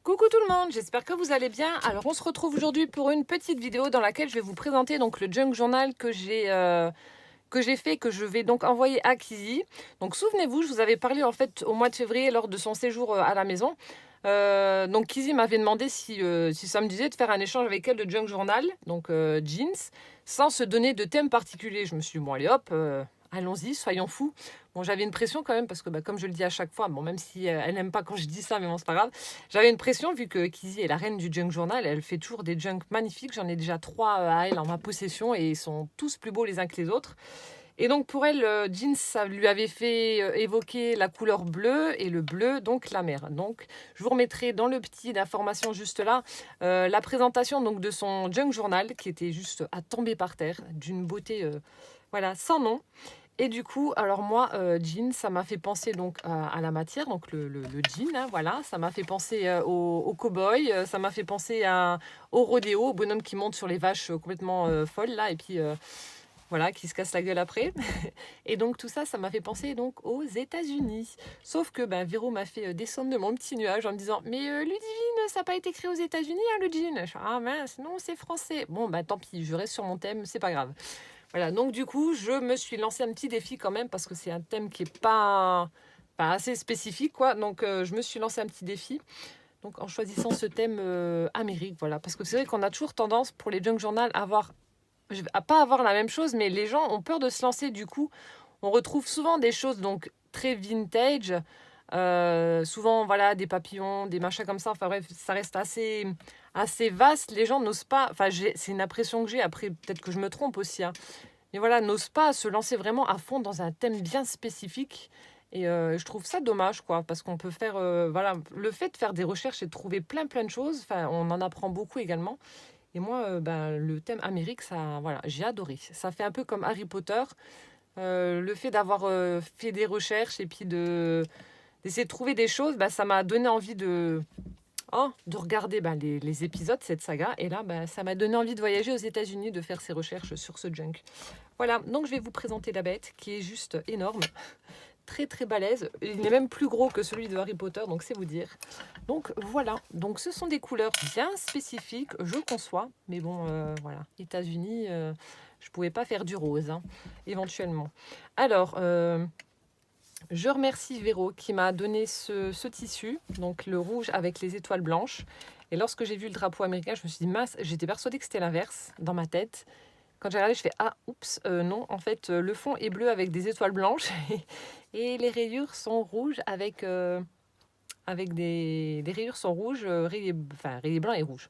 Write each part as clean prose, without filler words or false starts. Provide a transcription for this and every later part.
Coucou tout le monde, j'espère que vous allez bien. Alors on se retrouve aujourd'hui pour une petite vidéo dans laquelle je vais vous présenter donc le junk journal que j'ai fait, que je vais donc envoyer à Kizzy. Donc souvenez-vous, je vous avais parlé en fait au mois de février lors de son séjour à la maison. Donc Kizzy m'avait demandé si ça me disait de faire un échange avec elle de junk journal, donc jeans, sans se donner de thème particulier. Je me suis dit bon allez hop, allons-y, soyons fous. Bon, j'avais une pression quand même parce que comme je le dis à chaque fois, bon même si elle n'aime pas quand je dis ça, mais bon c'est pas grave. J'avais une pression vu que Kizzy est la reine du junk journal. Elle fait toujours des junks magnifiques. J'en ai déjà 3 à elle en ma possession et ils sont tous plus beaux les uns que les autres. Et donc pour elle, jeans, ça lui avait fait évoquer la couleur bleue et le bleu, donc la mer. Donc je vous remettrai dans le petit d'information juste là la présentation donc de son junk journal qui était juste à tomber par terre, d'une beauté voilà sans nom. Et du coup, alors moi, jean, ça m'a fait penser donc à la matière, donc le jean, hein, voilà. Ça m'a fait penser au cow-boy, ça m'a fait penser au rodéo, au bonhomme qui monte sur les vaches complètement folles, là, et puis voilà, qui se casse la gueule après. Et donc tout ça, ça m'a fait penser donc aux États-Unis. Sauf que Véro m'a fait descendre de mon petit nuage en me disant mais Ludivine, ça n'a pas été créé aux États-Unis, hein, le jean. Je fais, ah mince, non, c'est français. Bon, tant pis, je reste sur mon thème, c'est pas grave. Voilà, donc du coup, je me suis lancé un petit défi quand même parce que c'est un thème qui est pas assez spécifique, quoi. Donc, je me suis lancé un petit défi. Donc, en choisissant ce thème Amérique, voilà. Parce que c'est vrai qu'on a toujours tendance pour les junk journal à pas avoir la même chose, mais les gens ont peur de se lancer. Du coup, on retrouve souvent des choses donc très vintage. Souvent, voilà, des papillons, des machins comme ça. Enfin bref, ça reste assez vaste. Les gens n'osent pas. Enfin, c'est une impression que j'ai. Après, peut-être que je me trompe aussi, hein. Mais voilà, n'osent pas se lancer vraiment à fond dans un thème bien spécifique. Et je trouve ça dommage, quoi, parce qu'on peut faire, voilà, le fait de faire des recherches et de trouver plein de choses. Enfin, on en apprend beaucoup également. Et moi, le thème Amérique, ça, voilà, j'ai adoré. Ça fait un peu comme Harry Potter. Le fait d'avoir fait des recherches et puis d'essayer de trouver des choses, ça m'a donné envie de regarder les épisodes, cette saga. Et là, ça m'a donné envie de voyager aux États-Unis, de faire ces recherches sur ce junk. Voilà, donc je vais vous présenter la bête qui est juste énorme, très balèze. Il est même plus gros que celui de Harry Potter, donc c'est vous dire. Donc voilà, donc ce sont des couleurs bien spécifiques, je conçois. Mais bon, voilà, États-Unis, je pouvais pas faire du rose, hein, éventuellement. Alors, je remercie Véro qui m'a donné ce tissu, donc le rouge avec les étoiles blanches. Et lorsque j'ai vu le drapeau américain, je me suis dit, mince, j'étais persuadée que c'était l'inverse dans ma tête. Quand j'ai regardé, je fais, ah, oups, non, en fait, le fond est bleu avec des étoiles blanches et les rayures sont rouges avec des rayures sont rouges, rayés blancs et rouges.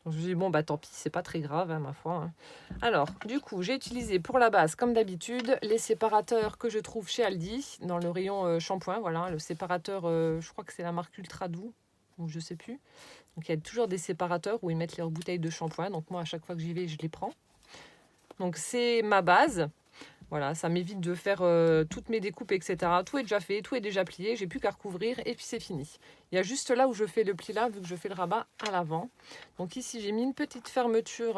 Donc je me suis dit, bon, tant pis, c'est pas très grave, hein, ma foi, hein. Alors, du coup, j'ai utilisé pour la base, comme d'habitude, les séparateurs que je trouve chez Aldi, dans le rayon shampoing. Voilà, le séparateur, je crois que c'est la marque Ultra Doux, ou je sais plus. Donc, il y a toujours des séparateurs où ils mettent leurs bouteilles de shampoing. Donc, moi, à chaque fois que j'y vais, je les prends. Donc, c'est ma base. Voilà, ça m'évite de faire toutes mes découpes, etc. Tout est déjà fait, tout est déjà plié, j'ai plus qu'à recouvrir et puis c'est fini. Il y a juste là où je fais le pli là, vu que je fais le rabat à l'avant. Donc ici, j'ai mis une petite fermeture,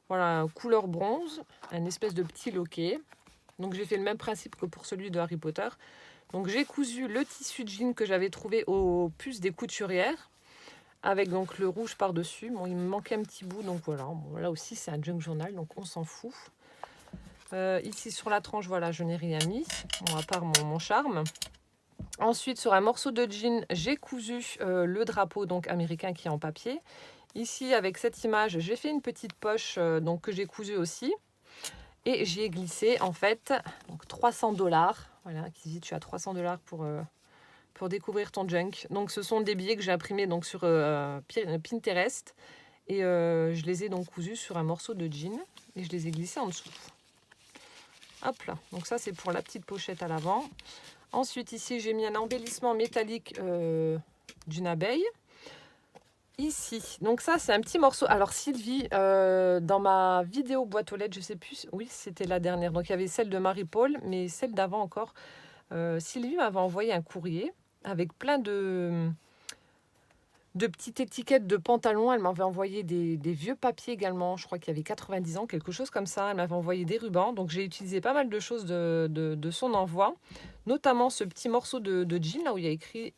voilà, couleur bronze, un espèce de petit loquet. Donc j'ai fait le même principe que pour celui de Harry Potter. Donc j'ai cousu le tissu de jean que j'avais trouvé aux puces des couturières, avec donc le rouge par-dessus. Bon, il me manquait un petit bout, donc voilà. Bon, là aussi, c'est un junk journal, donc on s'en fout. Ici sur la tranche, voilà, je n'ai rien mis, bon, à part mon charme. Ensuite, sur un morceau de jean, j'ai cousu le drapeau donc américain qui est en papier. Ici, avec cette image, j'ai fait une petite poche donc que j'ai cousue aussi. Et j'y ai glissé en fait donc 300 $. Voilà, Kizzy, tu as 300 $ pour découvrir ton junk. Donc ce sont des billets que j'ai imprimés donc sur Pinterest. Et je les ai donc cousus sur un morceau de jean. Et je les ai glissés en dessous. Hop là, donc ça c'est pour la petite pochette à l'avant. Ensuite ici j'ai mis un embellissement métallique d'une abeille. Ici, donc ça c'est un petit morceau. Alors Sylvie, dans ma vidéo boîte aux lettres, je sais plus, oui c'était la dernière. Donc il y avait celle de Marie-Paul, mais celle d'avant encore. Sylvie m'avait envoyé un courrier avec plein de petites étiquettes de pantalons. Elle m'avait envoyé des vieux papiers également. Je crois qu'il y avait 90 ans, quelque chose comme ça. Elle m'avait envoyé des rubans. Donc j'ai utilisé pas mal de choses de son envoi. Notamment ce petit morceau de jean là où il y a écrit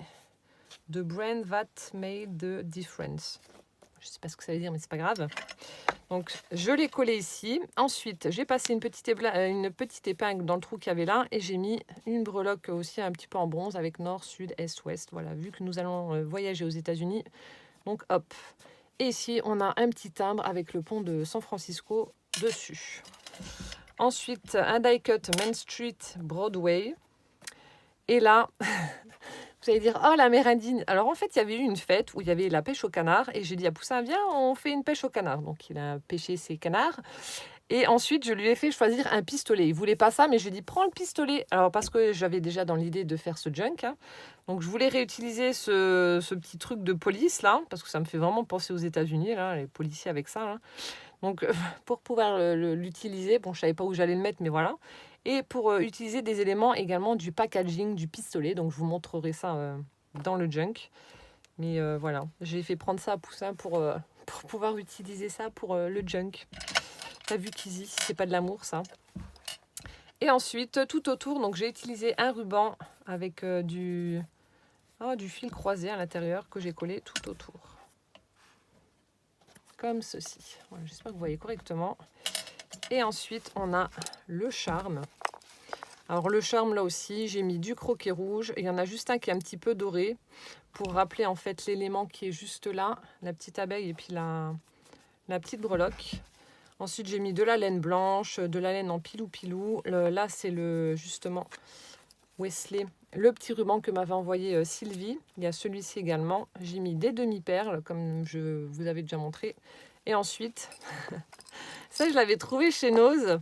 The brand that made the difference. Je ne sais pas ce que ça veut dire, mais c'est pas grave. Donc, je l'ai collé ici. Ensuite, j'ai passé une petite épingle dans le trou qu'il y avait là. Et j'ai mis une breloque aussi un petit peu en bronze avec nord, sud, est, ouest. Voilà, vu que nous allons voyager aux États-Unis. Donc, hop. Et ici, on a un petit timbre avec le pont de San Francisco dessus. Ensuite, un die cut Main Street Broadway. Et là... Vous allez dire, oh la mer indigne. Alors en fait, il y avait eu une fête où il y avait la pêche au canard. Et j'ai dit à Poussin, viens, on fait une pêche au canard. Donc il a pêché ses canards. Et ensuite, je lui ai fait choisir un pistolet. Il voulait pas ça, mais je lui ai dit, prends le pistolet. Alors parce que j'avais déjà dans l'idée de faire ce junk. Hein. Donc je voulais réutiliser ce petit truc de police là. Parce que ça me fait vraiment penser aux États-Unis, là, les policiers avec ça. Là. Donc pour pouvoir l'utiliser, bon, je savais pas où j'allais le mettre, mais voilà. Et pour utiliser des éléments également du packaging du pistolet. Donc je vous montrerai ça dans le junk. Mais voilà, j'ai fait prendre ça à Poussin pour pouvoir utiliser ça pour le junk. T'as vu qu'easy, c'est pas de l'amour ça. Et ensuite, tout autour, donc j'ai utilisé un ruban avec du fil croisé à l'intérieur que j'ai collé tout autour. Comme ceci. Voilà, j'espère que vous voyez correctement. Et ensuite, on a le charme. Alors le charme, là aussi, j'ai mis du croquet rouge. Il y en a juste un qui est un petit peu doré pour rappeler en fait l'élément qui est juste là, la petite abeille et puis la petite breloque. Ensuite, j'ai mis de la laine blanche, de la laine en pilou-pilou. Là, c'est justement Wesley, le petit ruban que m'avait envoyé Sylvie. Il y a celui-ci également. J'ai mis des demi-perles, comme je vous avais déjà montré. Et ensuite, ça, je l'avais trouvé chez Nose.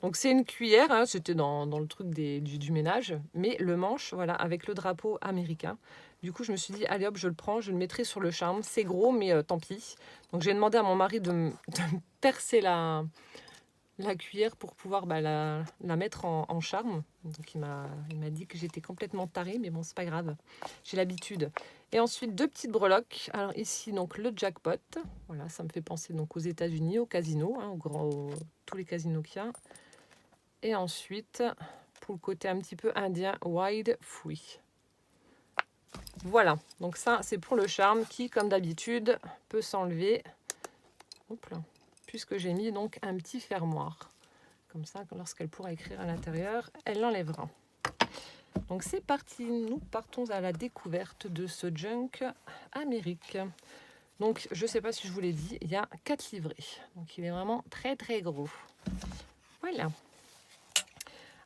Donc, c'est une cuillère. Hein, c'était dans le truc du ménage. Mais le manche, voilà, avec le drapeau américain. Du coup, je me suis dit, allez hop, je le prends, je le mettrai sur le charme. C'est gros, mais tant pis. Donc, j'ai demandé à mon mari de me percer la cuillère pour pouvoir la mettre en charme. Donc, il m'a dit que j'étais complètement tarée, mais bon, c'est pas grave. J'ai l'habitude. Et ensuite, 2 petites breloques. Alors ici, donc le jackpot. Voilà, ça me fait penser donc aux États-Unis, au casino, hein, tous les casinos qu'il y a. Et ensuite, pour le côté un petit peu indien, wide free. Voilà, donc ça c'est pour le charme qui, comme d'habitude, peut s'enlever. Hop là. Puisque j'ai mis donc un petit fermoir. Comme ça, lorsqu'elle pourra écrire à l'intérieur, elle l'enlèvera. Donc c'est parti, nous partons à la découverte de ce junk Amérique. Donc je ne sais pas si je vous l'ai dit, il y a 4 livrets. Donc il est vraiment très très gros. Voilà.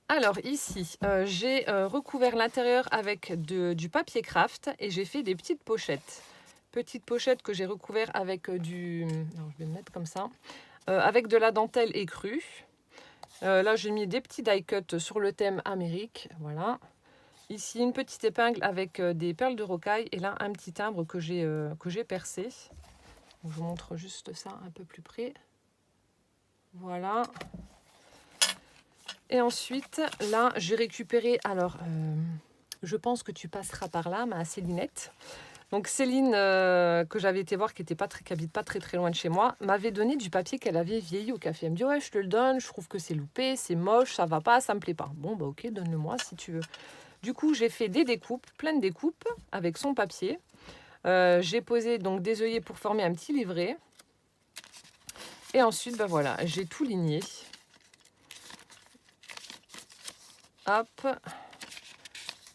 Alors ici, j'ai recouvert l'intérieur avec du papier craft et j'ai fait des petites pochettes. Petites pochettes que j'ai recouvert avec alors, je vais le mettre comme ça. Avec de la dentelle écrue. Là, j'ai mis des petits die cuts sur le thème Amérique. Voilà. Ici, une petite épingle avec des perles de rocaille. Et là, un petit timbre que j'ai percé. Je vous montre juste ça un peu plus près. Voilà. Et ensuite, là, j'ai récupéré... Alors, je pense que tu passeras par là, ma Célinette. Donc Céline, que j'avais été voir, qui habite pas très loin de chez moi, m'avait donné du papier qu'elle avait vieilli au café. Elle me dit, ouais, je te le donne, je trouve que c'est loupé, c'est moche, ça va pas, ça me plaît pas. Bon, bah ok, donne-le-moi si tu veux. Du coup, j'ai fait des découpes, plein de découpes, avec son papier. J'ai posé donc des œillets pour former un petit livret. Et ensuite, bah voilà, j'ai tout ligné. Hop.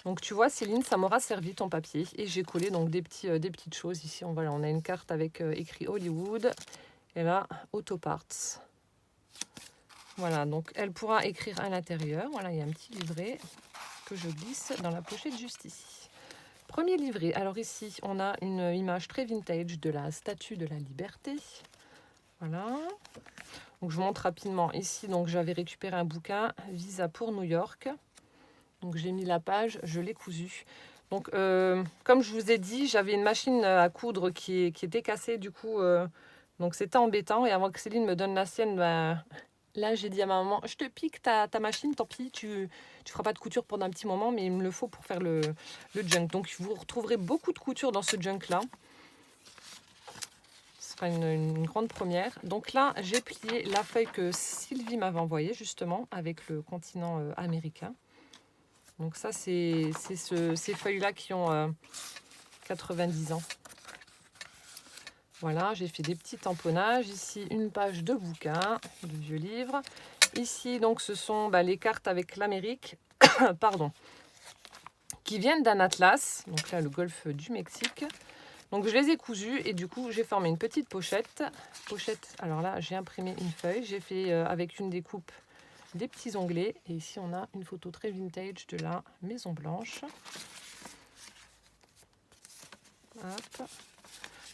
Donc tu vois Céline, ça m'aura servi ton papier. Et j'ai collé donc des petites choses ici. On a une carte avec écrit Hollywood. Et là, Auto Parts. Voilà, donc elle pourra écrire à l'intérieur. Voilà, il y a un petit livret que je glisse dans la pochette juste ici. Premier livret. Alors ici, on a une image très vintage de la Statue de la Liberté. Voilà. Donc je vous montre rapidement. Ici, donc j'avais récupéré un bouquin, Visa pour New York. Donc j'ai mis la page, je l'ai cousu. Donc comme je vous ai dit, j'avais une machine à coudre qui était cassée du coup. Donc c'était embêtant. Et avant que Céline me donne la sienne, ben, là j'ai dit à ma maman, je te pique ta machine, tant pis, tu feras pas de couture pendant un petit moment, mais il me le faut pour faire le junk. Donc vous retrouverez beaucoup de couture dans ce junk là. Ce sera une grande première. Donc là j'ai plié la feuille que Sylvie m'avait envoyée justement avec le continent américain. Donc ça, c'est ces feuilles-là qui ont 90 ans. Voilà, j'ai fait des petits tamponnages. Ici, une page de bouquin, de vieux livres. Ici, donc, ce sont les cartes avec l'Amérique, pardon, qui viennent d'un atlas. Donc là, le golfe du Mexique. Donc, je les ai cousues et du coup, j'ai formé une petite pochette. Alors là, j'ai imprimé une feuille. J'ai fait avec une découpe des petits onglets. Et ici, on a une photo très vintage de la Maison Blanche. Hop.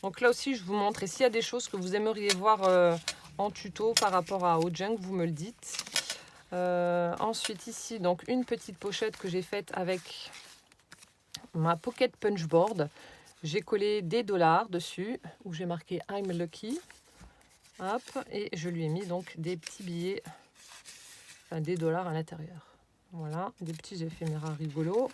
Donc là aussi, je vous montre. Et s'il y a des choses que vous aimeriez voir en tuto par rapport au junk, vous me le dites. Ensuite, ici, donc une petite pochette que j'ai faite avec ma Pocket Punch Board. J'ai collé des dollars dessus, où j'ai marqué I'm lucky. Hop, et je lui ai mis donc des petits billets, enfin des dollars à l'intérieur. Voilà, des petits éphéméras rigolos.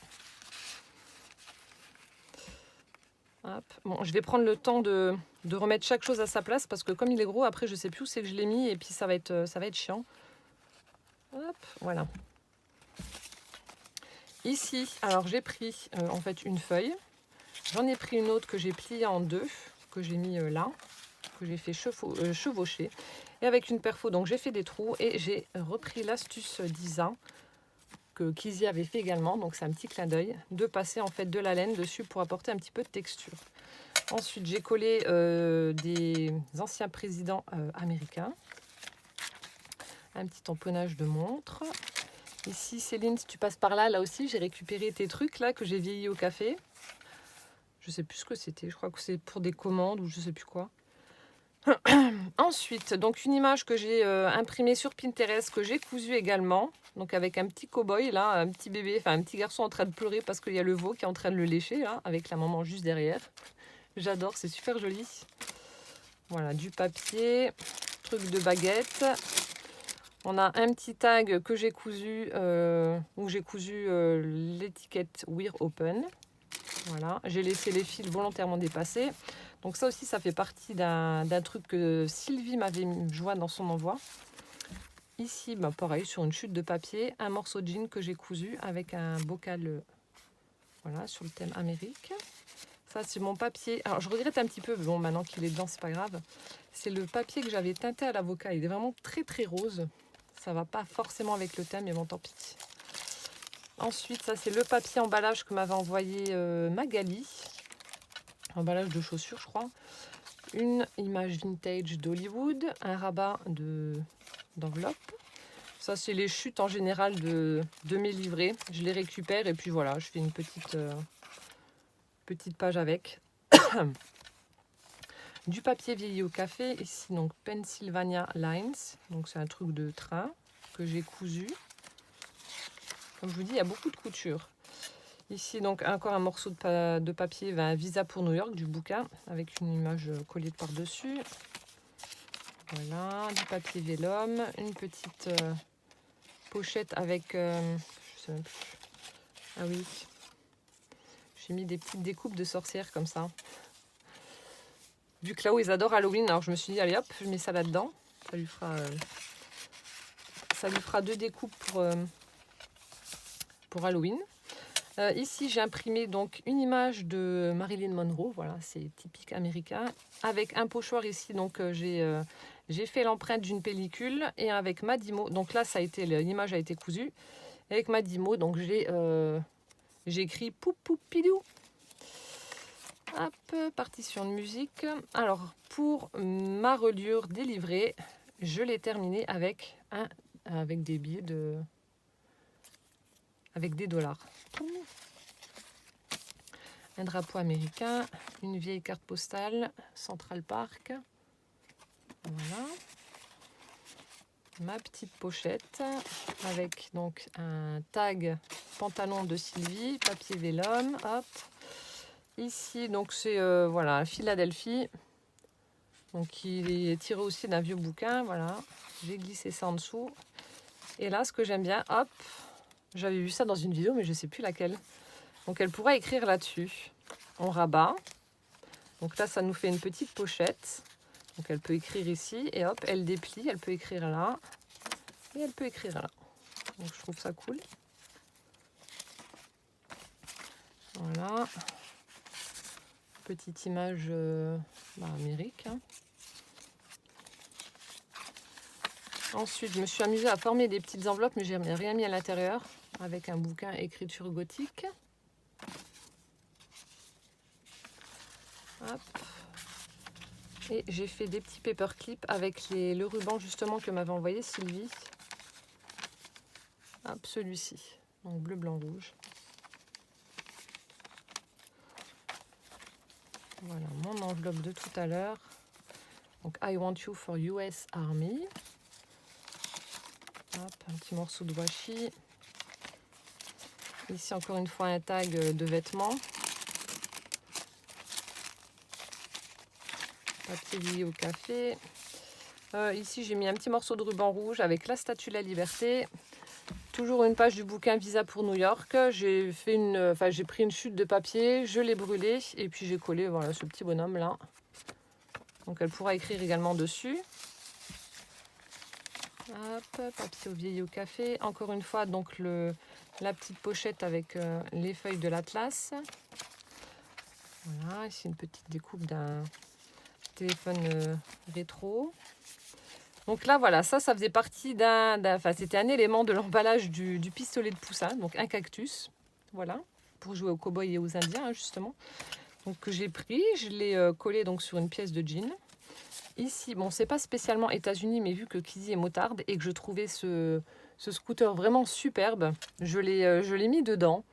Hop. Bon, je vais prendre le temps de remettre chaque chose à sa place parce que comme il est gros, après je sais plus où c'est que je l'ai mis et puis ça va être chiant. Hop, voilà. Ici, alors j'ai pris en fait une feuille. J'en ai pris une autre que j'ai pliée en deux, que j'ai mis là, que j'ai fait chevaucher. Et avec une perfo, donc j'ai fait des trous et j'ai repris l'astuce d'Isa que Kizzy avait fait également. Donc c'est un petit clin d'œil de passer en fait de la laine dessus pour apporter un petit peu de texture. Ensuite, j'ai collé des anciens présidents américains. Un petit tamponnage de montre. Ici, Céline, si tu passes par là, là aussi, j'ai récupéré tes trucs là que j'ai vieillis au café. Je sais plus ce que c'était. Je crois que c'est pour des commandes ou je sais plus quoi. Ensuite, donc une image que j'ai imprimée sur Pinterest, que j'ai cousue également. Donc avec un petit cow-boy là, un petit bébé, enfin un petit garçon en train de pleurer parce qu'il y a le veau qui est en train de le lécher là, avec la maman juste derrière. J'adore, c'est super joli. Voilà, du papier, truc de baguette. On a un petit tag que j'ai cousu, où j'ai cousu l'étiquette We're Open. Voilà, j'ai laissé les fils volontairement dépassés. Donc ça aussi, ça fait partie d'un truc que Sylvie m'avait joint dans son envoi. Ici, pareil, sur une chute de papier, un morceau de jean que j'ai cousu avec un bocal, voilà, sur le thème Amérique. Ça, c'est mon papier. Alors, je regrette un petit peu, mais bon, maintenant qu'il est dedans, c'est pas grave. C'est le papier que j'avais teinté à l'avocat. Il est vraiment très, très rose. Ça va pas forcément avec le thème, mais bon, tant pis. Ensuite, ça, c'est le papier emballage que m'avait envoyé Magali. Emballage de chaussures, je crois. Une image vintage d'Hollywood. Un rabat d'enveloppe. Ça, c'est les chutes en général de mes livrets. Je les récupère et puis voilà, je fais une petite page avec. Du papier vieilli au café. Ici, donc, Pennsylvania Lines. Donc, c'est un truc de train que j'ai cousu. Comme je vous dis, il y a beaucoup de couture. Ici, donc, encore un morceau de papier, un visa pour New York, du bouquin, avec une image collée par-dessus. Voilà, du papier vélum, une petite pochette avec... je sais même plus. Ah oui. J'ai mis des petites découpes de sorcières comme ça. Vu que là-haut, ils adorent Halloween, alors je me suis dit, allez hop, je mets ça là-dedans. Ça lui fera deux découpes pour Halloween. Ici, j'ai imprimé donc une image de Marilyn Monroe. Voilà, c'est typique américain. Avec un pochoir ici, donc j'ai fait l'empreinte d'une pellicule et avec Madimo. Donc là, l'image a été cousue. Et avec Madimo, donc j'ai écrit pou pou pidou. Hop, partition de musique. Alors, pour ma reliure délivrée, je l'ai terminée avec des billets avec des dollars. Un drapeau américain, une vieille carte postale, Central Park. Voilà. Ma petite pochette avec donc un tag pantalon de Sylvie, papier vélum, hop. Ici, donc c'est voilà, Philadelphie. Donc il est tiré aussi d'un vieux bouquin, voilà. J'ai glissé ça en dessous. Et là, ce que j'aime bien, hop, j'avais vu ça dans une vidéo, mais je ne sais plus laquelle. Donc elle pourra écrire là-dessus. On rabat. Donc là, ça nous fait une petite pochette. Donc elle peut écrire ici et hop, elle déplie, elle peut écrire là et elle peut écrire là. Donc je trouve ça cool. Voilà. Petite image Amérique. Hein. Ensuite, je me suis amusée à former des petites enveloppes, mais j'ai rien mis à l'intérieur, avec un bouquin écriture gothique. Hop. Et j'ai fait des petits paperclips avec le ruban justement que m'avait envoyé Sylvie. Hop, celui-ci. Donc bleu, blanc, rouge. Voilà mon enveloppe de tout à l'heure. Donc I want you for US Army. Hop, un petit morceau de washi. Ici encore une fois un tag de vêtements. Papier lié au café. Ici j'ai mis un petit morceau de ruban rouge avec la Statue de la Liberté. Toujours une page du bouquin Visa pour New York. J'ai pris une chute de papier, je l'ai brûlé et puis j'ai collé voilà, ce petit bonhomme là. Donc elle pourra écrire également dessus. Hop, papier au vieilli au café. Encore une fois donc la petite pochette avec les feuilles de l'Atlas. Voilà, ici une petite découpe d'un téléphone rétro. Donc là, voilà, ça faisait partie c'était un élément de l'emballage du pistolet de poussin, donc un cactus, voilà, pour jouer aux cow-boys et aux indiens, hein, justement. Donc que j'ai pris, je l'ai collé donc sur une pièce de jean. Ici, bon, c'est pas spécialement États-Unis, mais vu que Kizzy est motarde et que je trouvais ce scooter vraiment superbe, je l'ai mis dedans.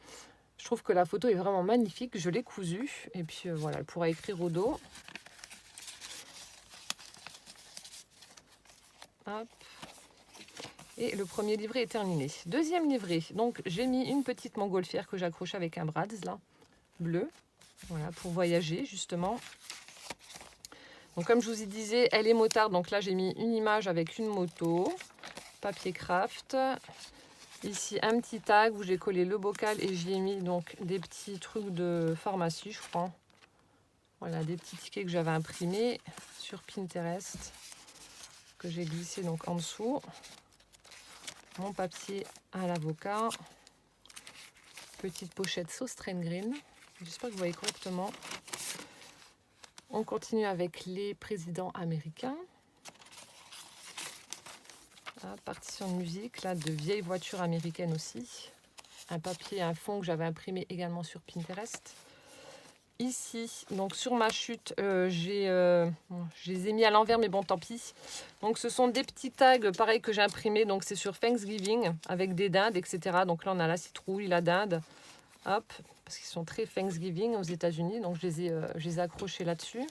Je trouve que la photo est vraiment magnifique, je l'ai cousu, et puis voilà, elle pourra écrire au dos. Hop. Et le premier livret est terminé. Deuxième livret, donc j'ai mis une petite montgolfière que j'accroche avec un brads là, bleu, voilà, pour voyager justement. Donc comme je vous y disais, elle est motarde, donc là j'ai mis une image avec une moto, papier craft. Ici un petit tag où j'ai collé le bocal et j'y ai mis donc des petits trucs de pharmacie, je crois. Voilà, des petits tickets que j'avais imprimés sur Pinterest, que j'ai glissé donc en dessous. Mon papier à l'avocat. Petite pochette sauce train green. J'espère que vous voyez correctement. On continue avec les présidents américains. Ah, partition de musique, là, de vieilles voitures américaines aussi. Un papier, un fond que j'avais imprimé également sur Pinterest. Ici, donc sur ma chute, je les ai mis à l'envers, mais bon, tant pis. Donc ce sont des petits tags, pareil, que j'ai imprimés. Donc c'est sur Thanksgiving, avec des dindes, etc. Donc là, on a la citrouille, la dinde. Hop, parce qu'ils sont très Thanksgiving aux États-Unis. Donc je les ai accrochés là-dessus.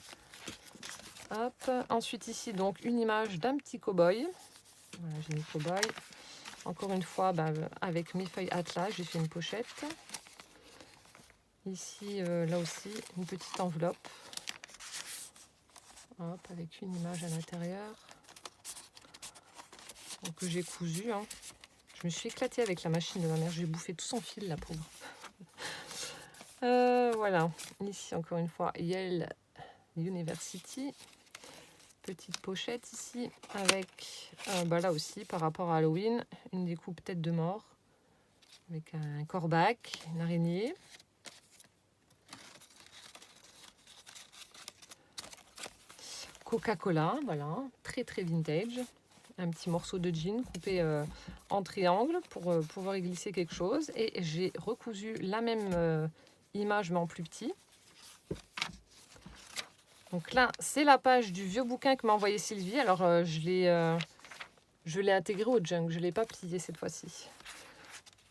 Hop, ensuite ici, donc une image d'un petit cow-boy. Voilà, j'ai mis cow-boy. Encore une fois, avec mes feuilles Atlas, j'ai fait une pochette. Ici, là aussi, une petite enveloppe. Hop, avec une image à l'intérieur. Que j'ai cousu. Hein. Je me suis éclatée avec la machine de ma mère. J'ai bouffé tout son fil, la pauvre. Voilà. Ici, encore une fois, Yale University. Petite pochette ici. Avec, là aussi, par rapport à Halloween, une découpe tête de mort. Avec un corbac, une araignée. Coca-Cola, voilà, très très vintage. Un petit morceau de jean coupé en triangle pour pouvoir y glisser quelque chose. Et j'ai recousu la même image mais en plus petit. Donc là, c'est la page du vieux bouquin que m'a envoyé Sylvie. Alors je l'ai intégré au junk, je ne l'ai pas plié cette fois-ci.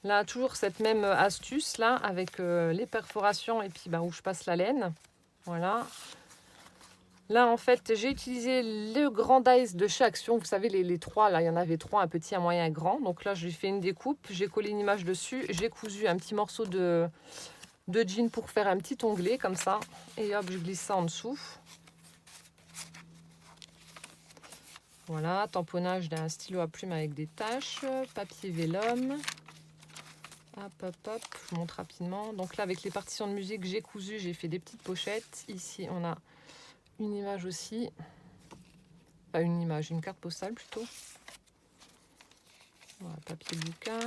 Là, toujours cette même astuce là avec les perforations et puis où je passe la laine. Voilà. Là, en fait, j'ai utilisé le grand dice de chez Action. Vous savez, les trois, là, il y en avait trois, un petit, un moyen, un grand. Donc là, j'ai fait une découpe, j'ai collé une image dessus. J'ai cousu un petit morceau de jean pour faire un petit onglet, comme ça. Et hop, je glisse ça en dessous. Voilà, tamponnage d'un stylo à plume avec des taches. Papier vélum. Hop, hop, hop, je vous montre rapidement. Donc là, avec les partitions de musique, j'ai cousu, j'ai fait des petites pochettes. Ici, on a une image aussi, pas une image, une carte postale plutôt. Voilà, papier bouquin.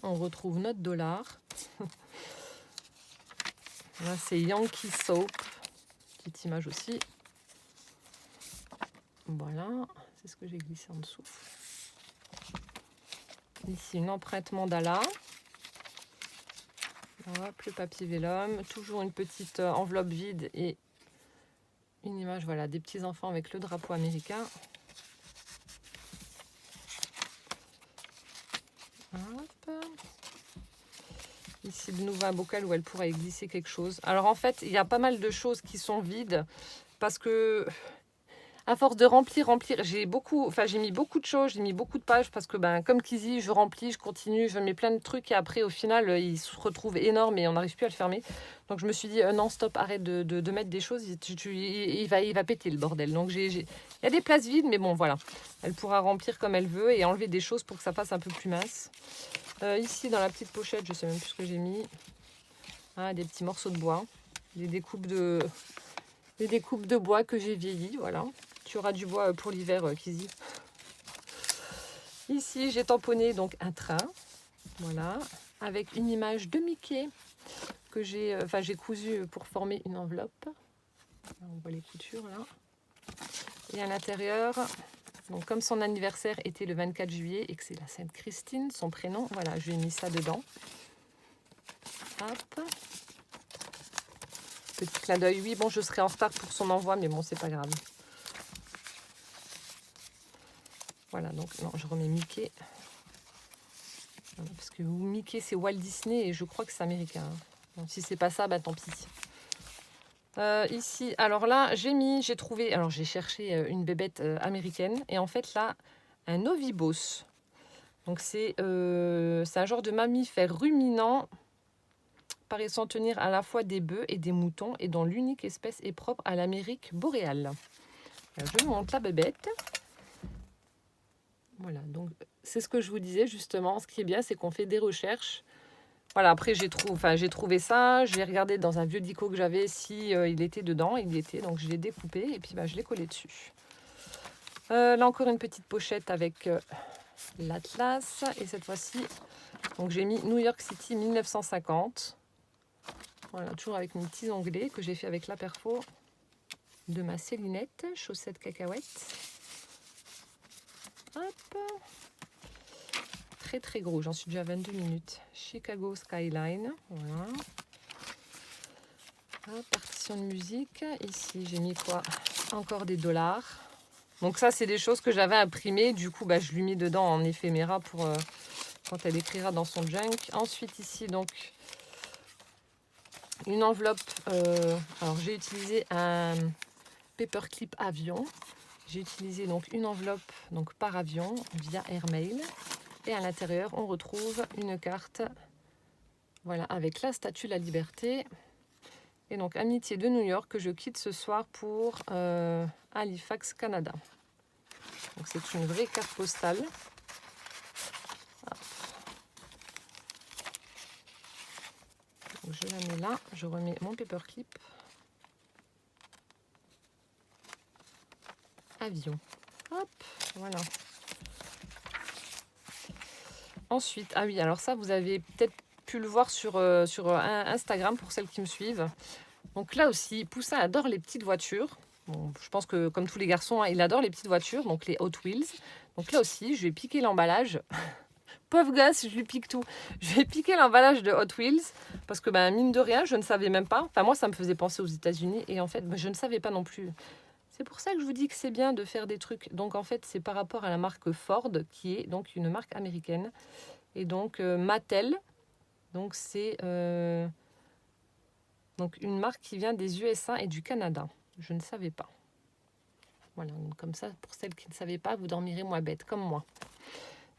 On retrouve notre dollar. Là, c'est Yankee Soap. Petite image aussi. Voilà, c'est ce que j'ai glissé en dessous. Ici, une empreinte mandala. Hop, le papier vélum. Toujours une petite enveloppe vide et une image, voilà, des petits enfants avec le drapeau américain. Hop. Ici, de nouveau un bocal où elle pourrait glisser quelque chose. Alors en fait, il y a pas mal de choses qui sont vides parce que à force de remplir, j'ai mis beaucoup de choses, j'ai mis beaucoup de pages parce que comme Kizzy, je remplis, je continue, je mets plein de trucs et après au final, il se retrouve énorme et on n'arrive plus à le fermer. Donc je me suis dit non, stop, arrête de mettre des choses, il va péter le bordel. Donc il y a des places vides, mais bon voilà, elle pourra remplir comme elle veut et enlever des choses pour que ça fasse un peu plus mince. Ici dans la petite pochette, je sais même plus ce que j'ai mis. Ah, des petits morceaux de bois, des découpes de bois que j'ai vieilli, voilà. Tu auras du bois pour l'hiver, Kizzy. Ici, j'ai tamponné donc un train, voilà, avec une image de Mickey que j'ai cousu pour former une enveloppe. Là, on voit les coutures là. Et à l'intérieur, donc comme son anniversaire était le 24 juillet et que c'est la Sainte Christine, son prénom, voilà, je lui ai mis ça dedans. Hop. Petit clin d'œil. Oui, bon, je serai en retard pour son envoi, mais bon, c'est pas grave. Voilà, donc non, je remets Mickey. Voilà, parce que Mickey, c'est Walt Disney et je crois que c'est américain. Donc, si c'est pas ça, tant pis. Ici, alors là, j'ai trouvé, alors j'ai cherché une bébête américaine et en fait là, un ovibos. Donc c'est un genre de mammifère ruminant paraissant tenir à la fois des bœufs et des moutons et dont l'unique espèce est propre à l'Amérique boréale. Alors, je vous montre la bébête. Voilà, donc c'est ce que je vous disais justement. Ce qui est bien, c'est qu'on fait des recherches. Voilà, après j'ai trouvé ça. J'ai regardé dans un vieux dico que j'avais si il était dedans. Il y était, donc je l'ai découpé et puis je l'ai collé dessus. Là encore une petite pochette avec l'Atlas. Et cette fois-ci, donc j'ai mis New York City 1950. Voilà, toujours avec mes petits onglets que j'ai fait avec la perfo de ma Célinette, chaussettes cacahuètes. Hop. Très très gros, j'en suis déjà à 22 minutes. Chicago Skyline, voilà. Hop, partition de musique. Ici, j'ai mis quoi? Encore des dollars. Donc ça, c'est des choses que j'avais imprimées. Du coup, je lui ai mis dedans en éphéméra pour quand elle écrira dans son junk. Ensuite, ici, donc, une enveloppe. Alors, j'ai utilisé un paperclip avion. J'ai utilisé donc une enveloppe donc, par avion via Airmail. Et à l'intérieur, on retrouve une carte, voilà, avec la Statue de la Liberté. Et donc, Amitié de New York, que je quitte ce soir pour Halifax, Canada. Donc, c'est une vraie carte postale. Donc, je la mets là. Je remets mon paperclip. Avion. Hop, voilà. Ensuite, ah oui, alors ça, vous avez peut-être pu le voir sur Instagram pour celles qui me suivent. Donc là aussi, Poussin adore les petites voitures. Bon, je pense que comme tous les garçons, il adore les petites voitures, donc les Hot Wheels. Donc là aussi, je vais piquer l'emballage. Pauvre gosse, je lui pique tout. Je vais piquer l'emballage de Hot Wheels parce que mine de rien, je ne savais même pas. Enfin moi, ça me faisait penser aux États-Unis et en fait, je ne savais pas non plus. C'est pour ça que je vous dis que c'est bien de faire des trucs. Donc en fait, c'est par rapport à la marque Ford, qui est donc une marque américaine. Et donc Mattel, donc c'est donc une marque qui vient des USA et du Canada. Je ne savais pas. Voilà, donc comme ça, pour celles qui ne savaient pas, vous dormirez moins bête, comme moi.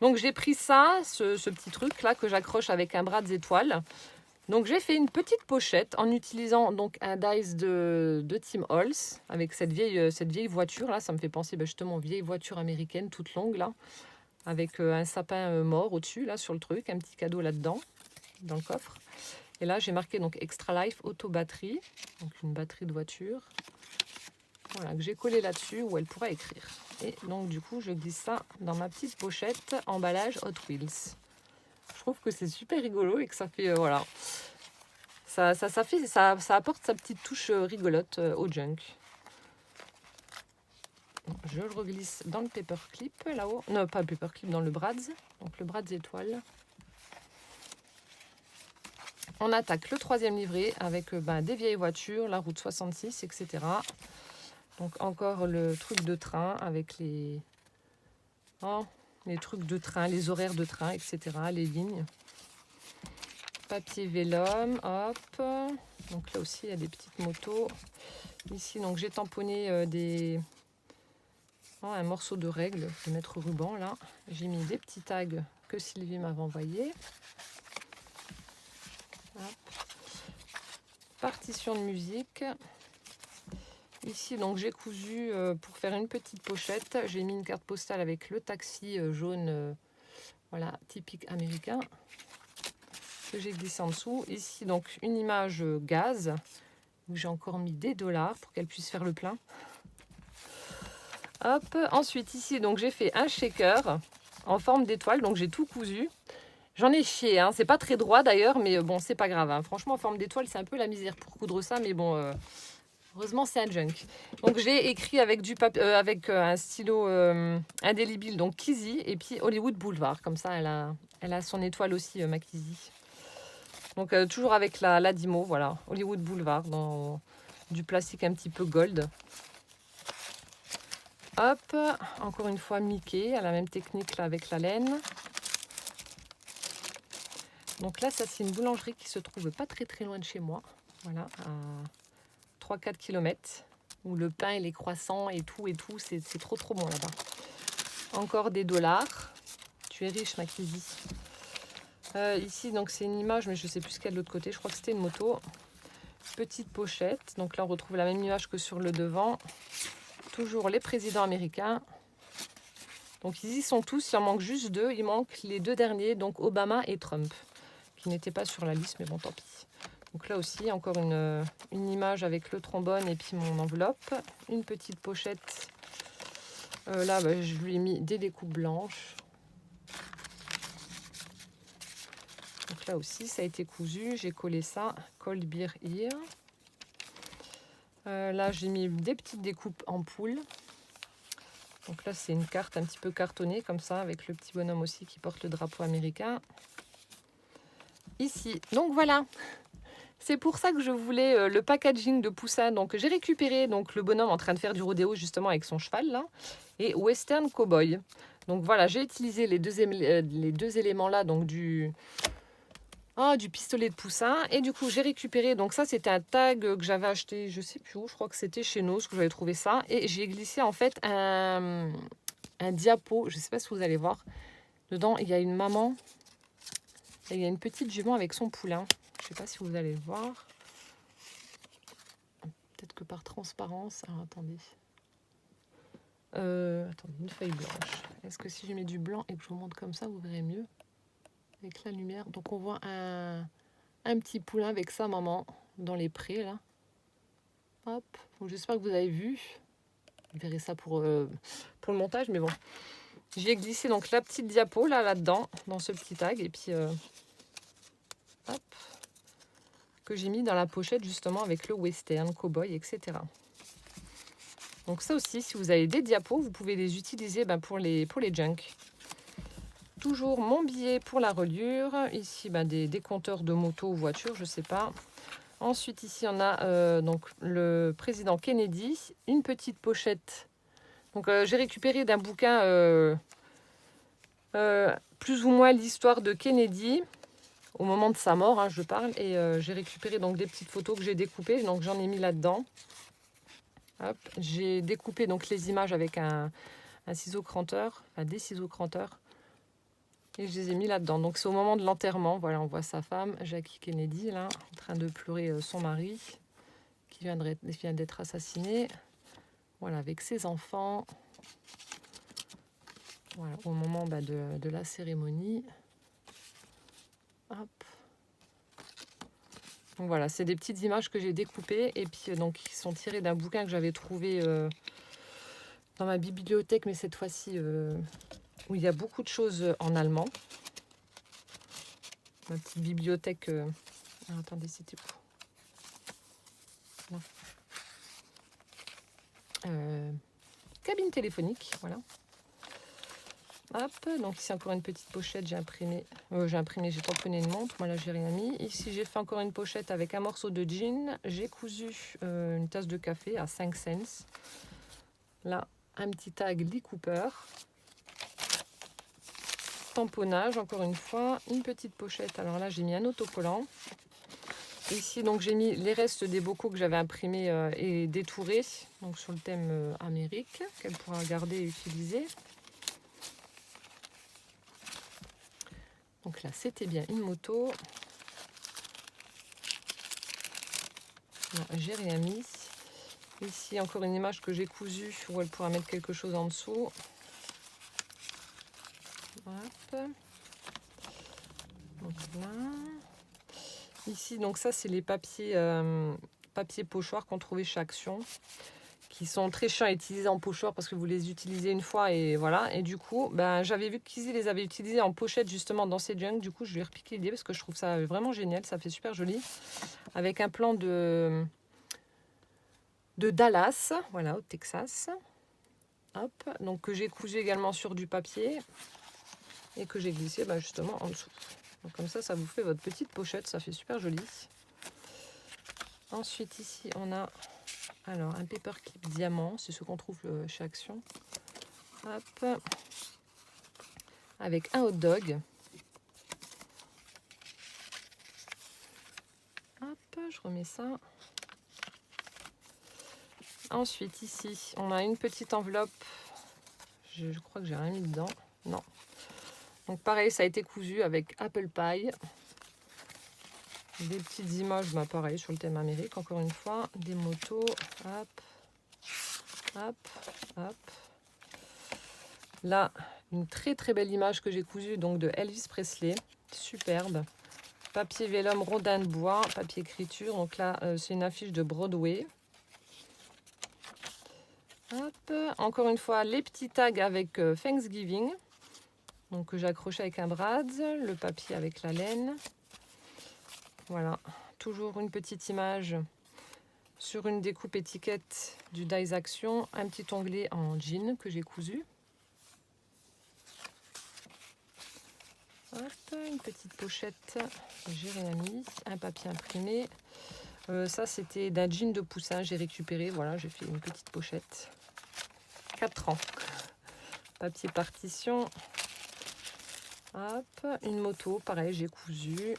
Donc j'ai pris ça, ce petit truc là que j'accroche avec un bras d'étoile. Donc j'ai fait une petite pochette en utilisant donc un dice de Tim Holtz avec cette vieille voiture là. Ça me fait penser justement aux vieilles voitures américaines toutes longues là, avec un sapin mort au-dessus là sur le truc, un petit cadeau là-dedans dans le coffre. Et là j'ai marqué donc Extra Life Auto Batterie, donc une batterie de voiture. Voilà, que j'ai collé là-dessus où elle pourra écrire. Et donc du coup je glisse ça dans ma petite pochette emballage Hot Wheels. Je trouve que c'est super rigolo et que ça fait voilà. Ça apporte sa petite touche rigolote au junk. Je le reglisse dans le paperclip là-haut. Non, pas le paperclip, dans le Brad's. Donc le Brad's étoile. On attaque le 3e livret avec des vieilles voitures, la route 66, etc. Donc encore le truc de train avec les trucs de train, les horaires de train, etc. Les lignes. Papier vélum, hop. Donc là aussi, il y a des petites motos. Ici, donc j'ai tamponné un morceau de règle de mettre ruban là. J'ai mis des petits tags que Sylvie m'avait envoyés. Partition de musique. Ici, donc j'ai cousu pour faire une petite pochette. J'ai mis une carte postale avec le taxi jaune, voilà, typique américain, que j'ai glissé en dessous. Ici, donc une image gaz, où j'ai encore mis des dollars pour qu'elle puisse faire le plein. Hop, ensuite ici, donc j'ai fait un shaker en forme d'étoile, donc j'ai tout cousu. J'en ai chié, hein. C'est pas très droit d'ailleurs, mais bon, c'est pas grave. Hein. Franchement, en forme d'étoile, c'est un peu la misère pour coudre ça, mais bon, heureusement, c'est un junk. Donc j'ai écrit avec avec un stylo indélébile, donc Kizzy, et puis Hollywood Boulevard. Comme ça, elle a son étoile aussi, ma Kizzy. Donc toujours avec la Dimo, voilà, Hollywood Boulevard, dans du plastique un petit peu gold. Hop, encore une fois Mickey, à la même technique là avec la laine. Donc là, ça c'est une boulangerie qui se trouve pas très loin de chez moi. Voilà, à 3-4 km. Où le pain et les croissants et tout, c'est trop bon là-bas. Encore des dollars. Tu es riche, ma Kizzy. Ici, donc c'est une image, mais je sais plus ce qu'il y a de l'autre côté. Je crois que c'était une moto. Petite pochette. Donc là, on retrouve la même image que sur le devant. Toujours les présidents américains. Donc ils y sont tous, il en manque juste 2. Il manque les 2 derniers, donc Obama et Trump, qui n'étaient pas sur la liste, mais bon, tant pis. Donc là aussi, encore une image avec le trombone et puis mon enveloppe. Une petite pochette. Là, je lui ai mis des découpes blanches. Donc là aussi, ça a été cousu. J'ai collé ça. Cold Beer Here. Là, j'ai mis des petites découpes en poule. Donc là, c'est une carte un petit peu cartonnée, comme ça, avec le petit bonhomme aussi qui porte le drapeau américain. Ici. Donc voilà. C'est pour ça que je voulais le packaging de Poussin. Donc j'ai récupéré donc, le bonhomme en train de faire du rodéo justement avec son cheval là. Et Western Cowboy. Donc voilà, j'ai utilisé les deux éléments là, donc du pistolet de Poussin. Et du coup j'ai récupéré, donc ça c'était un tag que j'avais acheté, je sais plus où, je crois que c'était chez Nos que j'avais trouvé ça. Et j'ai glissé en fait un diapo, je sais pas si vous allez voir. Dedans il y a une maman, et il y a une petite jument avec son poulain. Je sais pas si vous allez le voir. Peut-être que par transparence. Alors attendez. Attendez, une feuille blanche. Est-ce que si je mets du blanc et que je vous montre comme ça, vous verrez mieux avec la lumière. Donc on voit un petit poulain avec sa maman dans les prés là. Hop. J'espère que vous avez vu. Vous verrez ça pour le montage, mais bon. J'ai glissé donc la petite diapo là-dedans, dans ce petit tag. Et puis hop. Que j'ai mis dans la pochette justement avec le western, cowboy, etc. Donc ça aussi, si vous avez des diapos, vous pouvez les utiliser pour les junk. Toujours mon billet pour la reliure. Ici, des compteurs de moto ou voiture, je ne sais pas. Ensuite, ici, on a donc le président Kennedy. Une petite pochette. Donc j'ai récupéré d'un bouquin plus ou moins l'histoire de Kennedy. Au moment de sa mort, je parle. Et j'ai récupéré donc des petites photos que j'ai découpées. Donc j'en ai mis là-dedans. J'ai découpé donc les images avec un ciseau cranteur, des ciseaux cranteurs. Et je les ai mis là-dedans. Donc c'est au moment de l'enterrement. Voilà, on voit sa femme, Jackie Kennedy, là, en train de pleurer son mari, qui vient d'être assassiné. Voilà, avec ses enfants. Voilà, au moment de la cérémonie. Hop. Donc voilà, c'est des petites images que j'ai découpées et puis donc qui sont tirées d'un bouquin que j'avais trouvé dans ma bibliothèque, mais cette fois-ci où il y a beaucoup de choses en allemand. Ma petite bibliothèque. Alors, attendez, c'était où? cabine téléphonique, voilà. Hop, donc ici encore une petite pochette, j'ai imprimé, j'ai tamponné une montre, moi là j'ai rien mis. Ici j'ai fait encore une pochette avec un morceau de jean, j'ai cousu une tasse de café à 5 cents. Là, un petit tag Lee Cooper. Tamponnage, encore une fois, une petite pochette, alors là j'ai mis un autocollant. Ici donc j'ai mis les restes des bocaux que j'avais imprimés et détourés, donc sur le thème Amérique, qu'elle pourra garder et utiliser. Donc là, c'était bien une moto. Là, j'ai rien mis. Ici, encore une image que j'ai cousue où elle pourra mettre quelque chose en dessous. Hop. Donc là. Ici, donc ça, c'est les papiers, papiers pochoirs qu'on trouvait chez Action, qui sont très chiants à utiliser en pochoir parce que vous les utilisez une fois et voilà. Et du coup, ben, j'avais vu qu'ils les avaient utilisés en pochette justement dans ces junk. Du coup, je lui ai repiqué l'idée parce que je trouve ça vraiment génial. Ça fait super joli. Avec un plan de Dallas, voilà, au Texas. Hop, donc que j'ai cousu également sur du papier et que j'ai glissé ben, justement en dessous. Donc comme ça vous fait votre petite pochette. Ça fait super joli. Ensuite, ici, on a... alors, un paperclip diamant, c'est ce qu'on trouve chez Action. Hop. Avec un hot dog. Hop, je remets ça. Ensuite, ici, on a une petite enveloppe. Je crois que j'ai rien mis dedans. Non. Donc pareil, ça a été cousu avec Apple Pie. Des petites images, bah pareil, sur le thème Amérique, encore une fois. Des motos. Hop. Hop. Hop. Là, une très très belle image que j'ai cousue donc de Elvis Presley. Superbe. Papier vélum rodin de bois, papier écriture. Donc là, c'est une affiche de Broadway. Hop. Encore une fois, les petits tags avec Thanksgiving. Donc que j'ai accroché avec un brad. Le papier avec la laine. Voilà. Toujours une petite image sur une découpe étiquette du Dies Action. Un petit onglet en jean que j'ai cousu. Hop, une petite pochette, j'ai rien mis, un papier imprimé. Ça, c'était d'un jean de poussin, j'ai récupéré. Voilà, j'ai fait une petite pochette. 4 ans. Papier partition. Hop, une moto, pareil, j'ai cousu.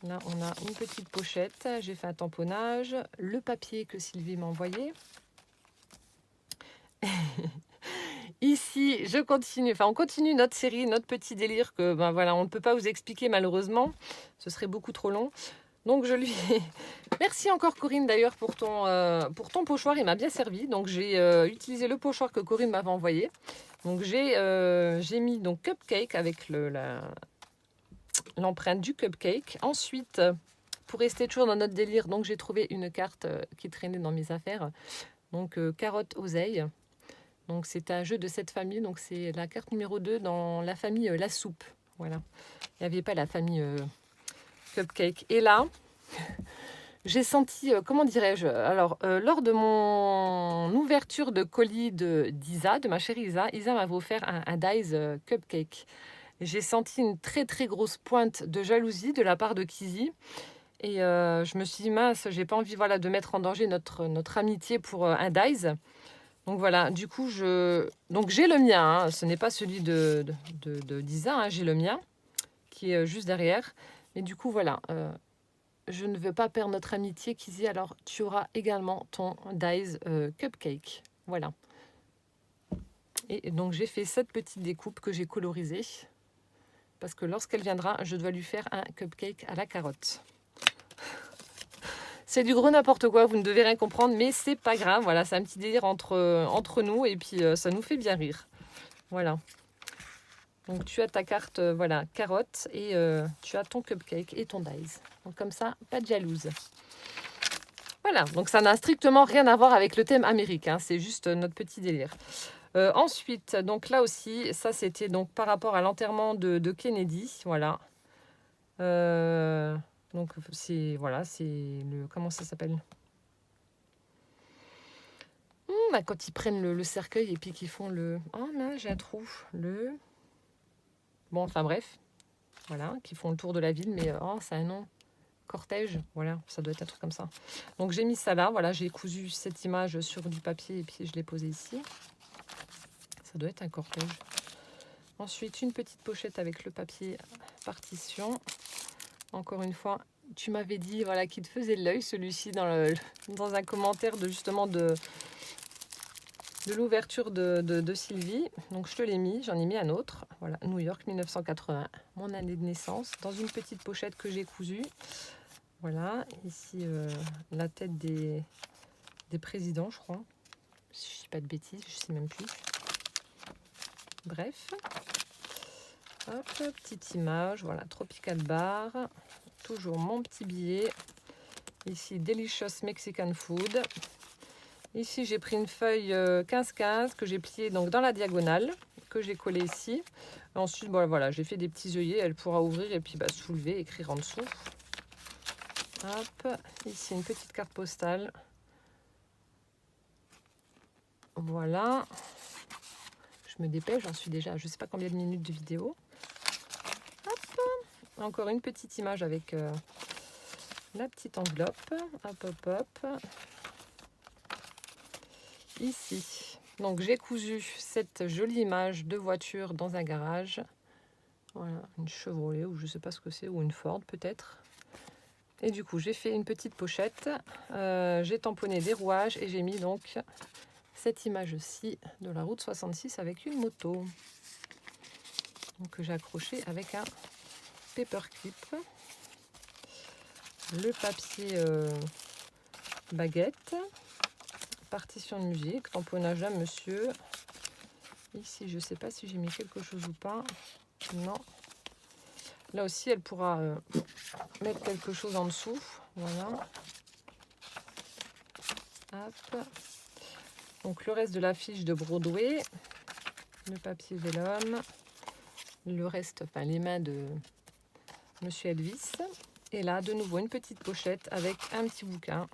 Là, on a une petite pochette. J'ai fait un tamponnage. Le papier que Sylvie m'a envoyé. Ici, je continue, enfin on continue notre série, notre petit délire que ben voilà, on ne peut pas vous expliquer malheureusement, ce serait beaucoup trop long. Donc je lui merci encore Corinne d'ailleurs pour ton pochoir, il m'a bien servi. Donc j'ai utilisé le pochoir que Corinne m'avait envoyé. Donc j'ai mis donc cupcake avec l'empreinte du cupcake. Ensuite, pour rester toujours dans notre délire, donc j'ai trouvé une carte qui traînait dans mes affaires. Donc carotte oseille. Donc c'est un jeu de cette famille, donc c'est la carte numéro 2 dans la famille La Soupe. Voilà, il n'y avait pas la famille Cupcake. Et là, j'ai senti, comment dirais-je, alors lors de mon ouverture de colis d'Isa, de ma chérie Isa, Isa m'avait offert un Dies Cupcake. J'ai senti une très très grosse pointe de jalousie de la part de Kizzy. Et je me suis dit, mince, j'ai pas envie voilà, de mettre en danger notre amitié pour un Dies. Donc voilà, du coup, j'ai le mien, hein, ce n'est pas celui d'Isa, hein, j'ai le mien, qui est juste derrière. Mais du coup, voilà, je ne veux pas perdre notre amitié, Kizzy, alors tu auras également ton Dies Cupcake. Voilà. Et donc, j'ai fait cette petite découpe que j'ai colorisée, parce que lorsqu'elle viendra, je dois lui faire un cupcake à la carotte. C'est du gros n'importe quoi, vous ne devez rien comprendre, mais c'est pas grave. Voilà, c'est un petit délire entre nous et puis ça nous fait bien rire. Voilà. Donc tu as ta carte, voilà, carotte et tu as ton cupcake et ton Dies. Donc comme ça, pas de jalouse. Voilà, donc ça n'a strictement rien à voir avec le thème américain, c'est juste notre petit délire. Ensuite, donc là aussi, ça c'était donc par rapport à l'enterrement de Kennedy, voilà. Donc c'est voilà, c'est le comment ça s'appelle? Bah, quand ils prennent le cercueil et puis qu'ils font le... Oh là, j'ai un trou. Bon, enfin bref. Voilà, qui font le tour de la ville, mais oh, c'est un nom. Cortège, voilà, ça doit être un truc comme ça. Donc j'ai mis ça là, voilà, j'ai cousu cette image sur du papier et puis je l'ai posée ici. Ça doit être un cortège. Ensuite, une petite pochette avec le papier partition. Encore une fois, tu m'avais dit voilà, qu'il te faisait l'œil, celui-ci, dans un commentaire de justement de l'ouverture de Sylvie. Donc je te l'ai mis, j'en ai mis un autre. Voilà, New York 1980, mon année de naissance, dans une petite pochette que j'ai cousue. Voilà, ici la tête des présidents, je crois. Si je ne dis pas de bêtises, je ne sais même plus. Bref. Hop, petite image, voilà, Tropical Bar. Toujours mon petit billet. Ici, Delicious Mexican Food. Ici, j'ai pris une feuille 15-15 que j'ai pliée donc dans la diagonale, que j'ai collée ici. Ensuite, bon, voilà, j'ai fait des petits œillets. Elle pourra ouvrir et puis soulever, écrire en dessous. Hop, ici une petite carte postale. Voilà. Je me dépêche, j'en suis déjà à je ne sais pas combien de minutes de vidéo. Hop. Encore une petite image avec la petite enveloppe. Hop, hop, hop. Ici. Donc j'ai cousu cette jolie image de voiture dans un garage. Voilà, une Chevrolet ou je ne sais pas ce que c'est, ou une Ford peut-être. Et du coup, j'ai fait une petite pochette. J'ai tamponné des rouages et j'ai mis donc cette image-ci de la route 66 avec une moto. Donc, que j'ai accroché avec un paperclip. Le papier baguette. Partition de musique. Tamponnage à monsieur. Ici, je ne sais pas si j'ai mis quelque chose ou pas. Non. Là aussi, elle pourra mettre quelque chose en dessous. Voilà. Hop. Donc le reste de l'affiche de Broadway. Le papier vélum. Le reste, enfin les mains de Monsieur Elvis. Et là, de nouveau, une petite pochette avec un petit bouquin.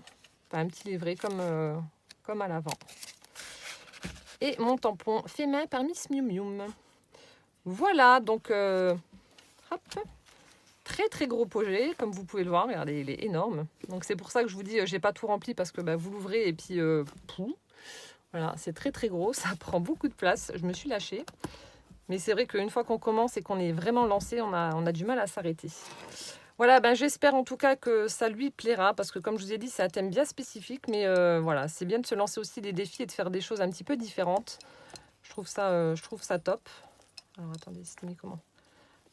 Enfin, un petit livret comme à l'avant. Et mon tampon fait main par Miss Mium Mium. Voilà, donc hop. Très très gros projet, comme vous pouvez le voir, regardez, il est énorme. Donc c'est pour ça que je vous dis, j'ai pas tout rempli parce que vous l'ouvrez et puis voilà, c'est très très gros, ça prend beaucoup de place. Je me suis lâchée. Mais c'est vrai qu'une fois qu'on commence et qu'on est vraiment lancé, on a du mal à s'arrêter. Voilà, j'espère en tout cas que ça lui plaira parce que comme je vous ai dit, c'est un thème bien spécifique. Mais voilà, c'est bien de se lancer aussi des défis et de faire des choses un petit peu différentes. Je trouve ça top. Alors attendez, c'était mis comment ?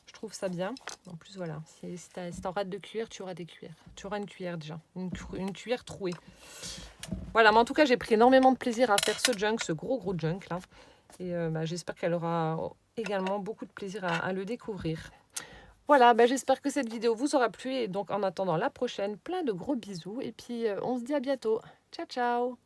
Je trouve ça bien. En plus, voilà, si t'en rates de cuillère, tu auras des cuillères. Tu auras une cuillère déjà, une cuillère trouée. Voilà, mais en tout cas, j'ai pris énormément de plaisir à faire ce junk, ce gros junk là. Et j'espère qu'elle aura également beaucoup de plaisir à le découvrir. Voilà, j'espère que cette vidéo vous aura plu. Et donc, en attendant la prochaine, plein de gros bisous. Et puis, on se dit à bientôt. Ciao, ciao!